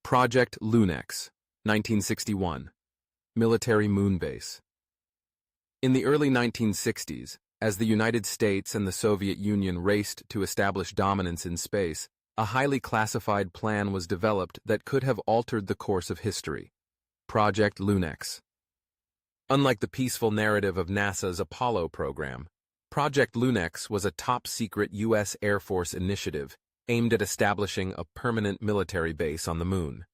Project Lunex, 1961. Military Moon Base. In the early 1960s, as the United States and the Soviet Union raced to establish dominance in space, a highly classified plan was developed that could have altered the course of history. Project Lunex. Unlike the peaceful narrative of NASA's Apollo program, Project Lunex was a top-secret U.S. Air Force initiative aimed at establishing a permanent military base on the Moon.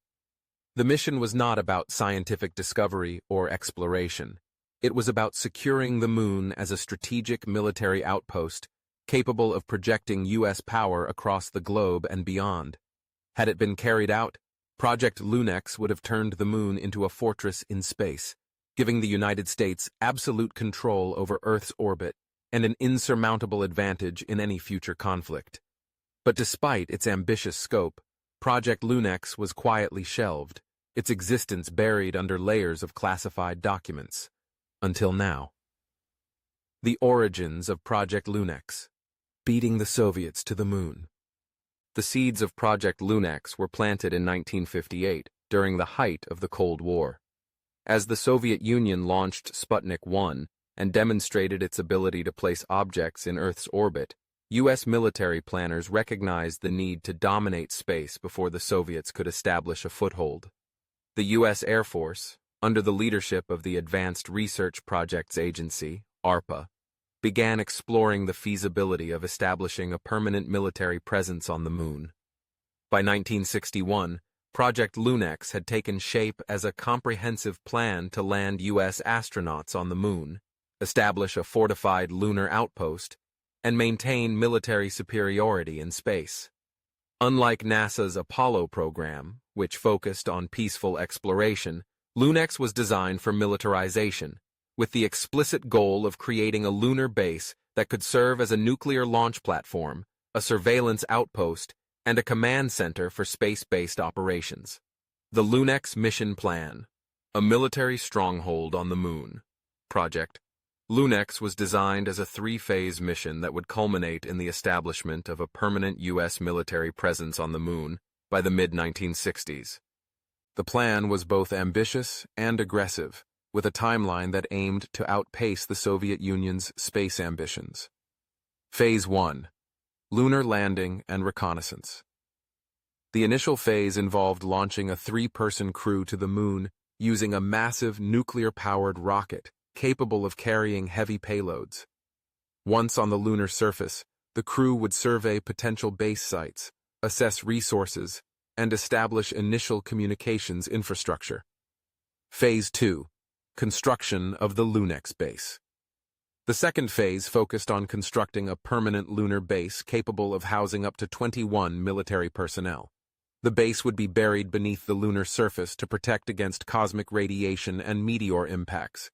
The mission was not about scientific discovery or exploration. It was about securing the Moon as a strategic military outpost capable of projecting U.S. power across the globe and beyond. Had it been carried out, Project Lunex would have turned the Moon into a fortress in space, giving the United States absolute control over Earth's orbit and an insurmountable advantage in any future conflict. But despite its ambitious scope, Project Lunex was quietly shelved, its existence buried under layers of classified documents. Until now. The origins of Project Lunex. Beating the Soviets to the Moon. The seeds of Project Lunex were planted in 1958, during the height of the Cold War. As the Soviet Union launched Sputnik 1 and demonstrated its ability to place objects in Earth's orbit, U.S. military planners recognized the need to dominate space before the Soviets could establish a foothold. The U.S. Air Force, under the leadership of the Advanced Research Projects Agency, ARPA, began exploring the feasibility of establishing a permanent military presence on the Moon. By 1961, Project Lunex had taken shape as a comprehensive plan to land U.S. astronauts on the Moon, establish a fortified lunar outpost, and maintain military superiority in space. Unlike NASA's Apollo program, which focused on peaceful exploration, Lunex was designed for militarization, with the explicit goal of creating a lunar base that could serve as a nuclear launch platform, a surveillance outpost, and a command center for space-based operations. The Lunex Mission Plan, a military stronghold on the Moon. Project Lunex was designed as a three-phase mission that would culminate in the establishment of a permanent U.S. military presence on the Moon by the mid-1960s. The plan was both ambitious and aggressive, with a timeline that aimed to outpace the Soviet Union's space ambitions. Phase 1. Lunar Landing and Reconnaissance. The initial phase involved launching a three-person crew to the Moon using a massive nuclear-powered rocket capable of carrying heavy payloads. Once on the lunar surface, the crew would survey potential base sites, assess resources, and establish initial communications infrastructure. Phase 2. Construction of the Lunex base. The second phase focused on constructing a permanent lunar base capable of housing up to 21 military personnel. The base would be buried beneath the lunar surface to protect against cosmic radiation and meteor impacts.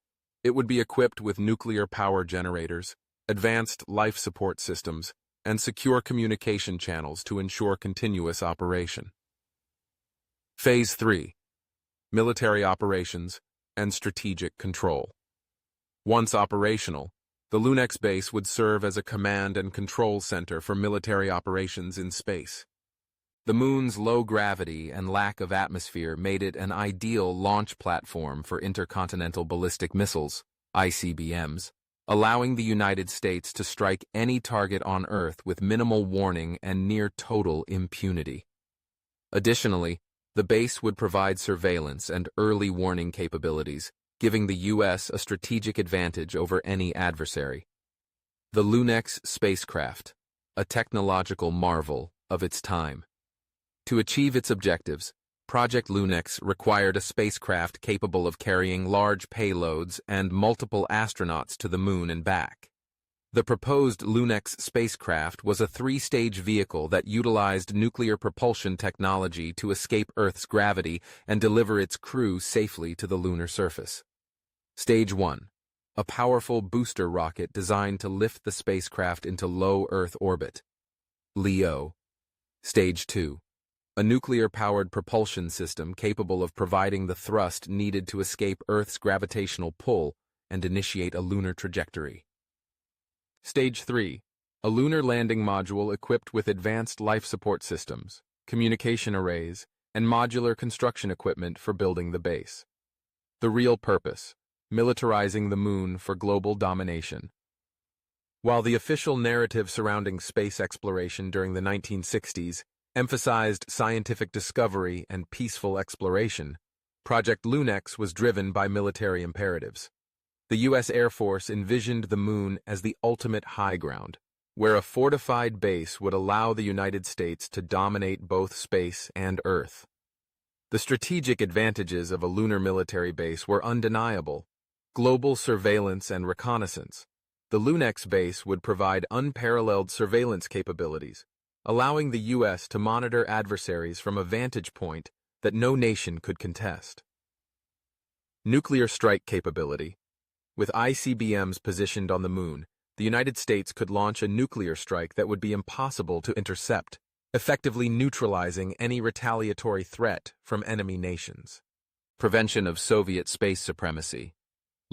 It would be equipped with nuclear power generators, advanced life support systems, and secure communication channels to ensure continuous operation. Phase 3. Military operations and strategic control. Once operational, the Lunex base would serve as a command and control center for military operations in space. The Moon's low gravity and lack of atmosphere made it an ideal launch platform for intercontinental ballistic missiles, ICBMs, allowing the United States to strike any target on Earth with minimal warning and near total impunity. Additionally, the base would provide surveillance and early warning capabilities, giving the U.S. a strategic advantage over any adversary. The Lunex spacecraft, a technological marvel of its time. To achieve its objectives, Project Lunex required a spacecraft capable of carrying large payloads and multiple astronauts to the Moon and back. The proposed Lunex spacecraft was a three-stage vehicle that utilized nuclear propulsion technology to escape Earth's gravity and deliver its crew safely to the lunar surface. Stage 1. A powerful booster rocket designed to lift the spacecraft into low Earth orbit. LEO. Stage 2. A nuclear-powered propulsion system capable of providing the thrust needed to escape Earth's gravitational pull and initiate a lunar trajectory. Stage 3. A lunar landing module equipped with advanced life support systems, communication arrays, and modular construction equipment for building the base. The real purpose: militarizing the moon for global domination. While the official narrative surrounding space exploration during the 1960s emphasized scientific discovery and peaceful exploration, Project Lunex was driven by military imperatives. The U.S. Air Force envisioned the moon as the ultimate high ground, where a fortified base would allow the United States to dominate both space and Earth. The strategic advantages of a lunar military base were undeniable: global surveillance and reconnaissance. The Lunex base would provide unparalleled surveillance capabilities, allowing the U.S. to monitor adversaries from a vantage point that no nation could contest. Nuclear strike capability. With ICBMs positioned on the moon, the United States could launch a nuclear strike that would be impossible to intercept, effectively neutralizing any retaliatory threat from enemy nations. Prevention of Soviet space supremacy.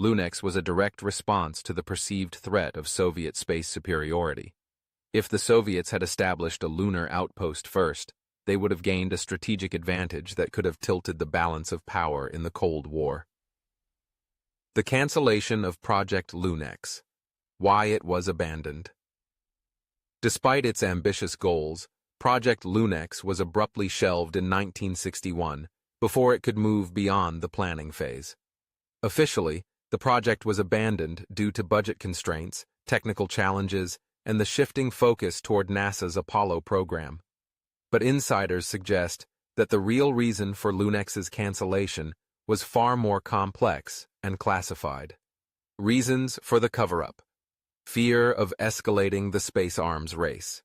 Lunex was a direct response to the perceived threat of Soviet space superiority. If the Soviets had established a lunar outpost first, they would have gained a strategic advantage that could have tilted the balance of power in the Cold War. The cancellation of Project Lunex. Why it was abandoned. Despite its ambitious goals, Project Lunex was abruptly shelved in 1961 before it could move beyond the planning phase. Officially, the project was abandoned due to budget constraints, technical challenges, and the shifting focus toward NASA's Apollo program. But insiders suggest that the real reason for Lunex's cancellation was far more complex and classified. Reasons for the cover-up. Fear of escalating the space arms race.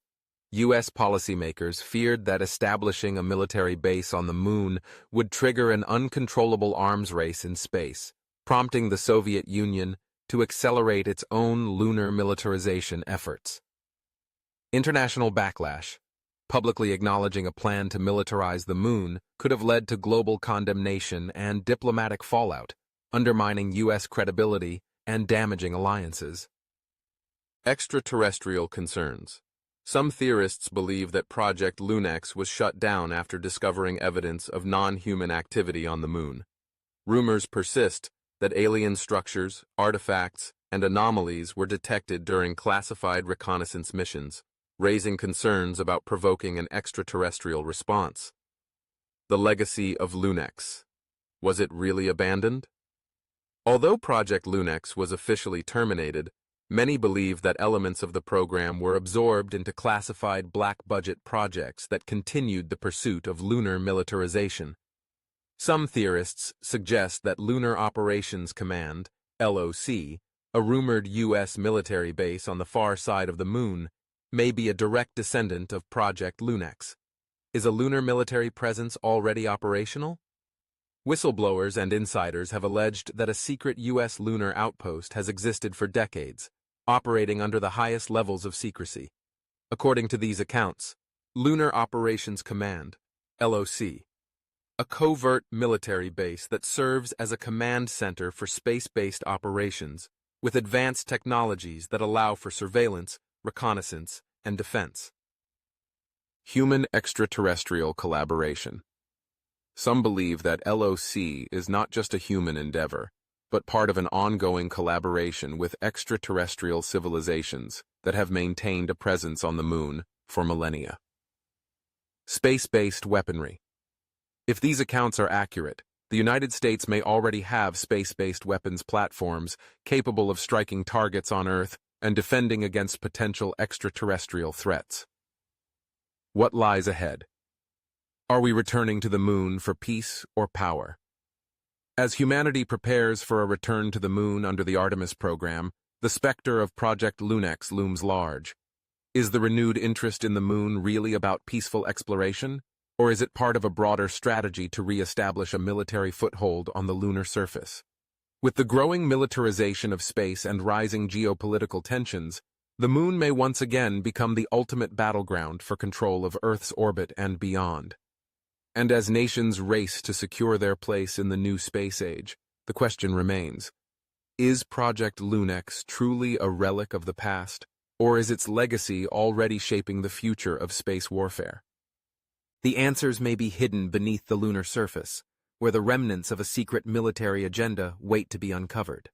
U.S. policymakers feared that establishing a military base on the moon would trigger an uncontrollable arms race in space, prompting the Soviet Union to accelerate its own lunar militarization efforts. International backlash. Publicly acknowledging a plan to militarize the moon could have led to global condemnation and diplomatic fallout, undermining U.S. credibility and damaging alliances. Extraterrestrial concerns. Some theorists believe that Project Lunex was shut down after discovering evidence of non-human activity on the moon. Rumors persist that alien structures, artifacts, and anomalies were detected during classified reconnaissance missions, raising concerns about provoking an extraterrestrial response. The legacy of Lunex. Was it really abandoned? Although Project Lunex was officially terminated, many believe that elements of the program were absorbed into classified black-budget projects that continued the pursuit of lunar militarization. Some theorists suggest that Lunar Operations Command, LOC, a rumored U.S. military base on the far side of the moon, may be a direct descendant of Project Lunex. Is a lunar military presence already operational? Whistleblowers and insiders have alleged that a secret U.S. lunar outpost has existed for decades, operating under the highest levels of secrecy. According to these accounts, Lunar Operations Command, LOC, a covert military base that serves as a command center for space-based operations, with advanced technologies that allow for surveillance, reconnaissance, and defense. Human-extraterrestrial collaboration. Some believe that LOC is not just a human endeavor, but part of an ongoing collaboration with extraterrestrial civilizations that have maintained a presence on the moon for millennia. Space-based weaponry. If these accounts are accurate, the United States may already have space-based weapons platforms capable of striking targets on Earth and defending against potential extraterrestrial threats. What lies ahead? Are we returning to the moon for peace or power? As humanity prepares for a return to the moon under the Artemis program, the specter of Project Lunex looms large. Is the renewed interest in the moon really about peaceful exploration? Or is it part of a broader strategy to re-establish a military foothold on the lunar surface? With the growing militarization of space and rising geopolitical tensions, the moon may once again become the ultimate battleground for control of Earth's orbit and beyond. And as nations race to secure their place in the new space age, the question remains, is Project Lunex truly a relic of the past, or is its legacy already shaping the future of space warfare? The answers may be hidden beneath the lunar surface, where the remnants of a secret military agenda wait to be uncovered.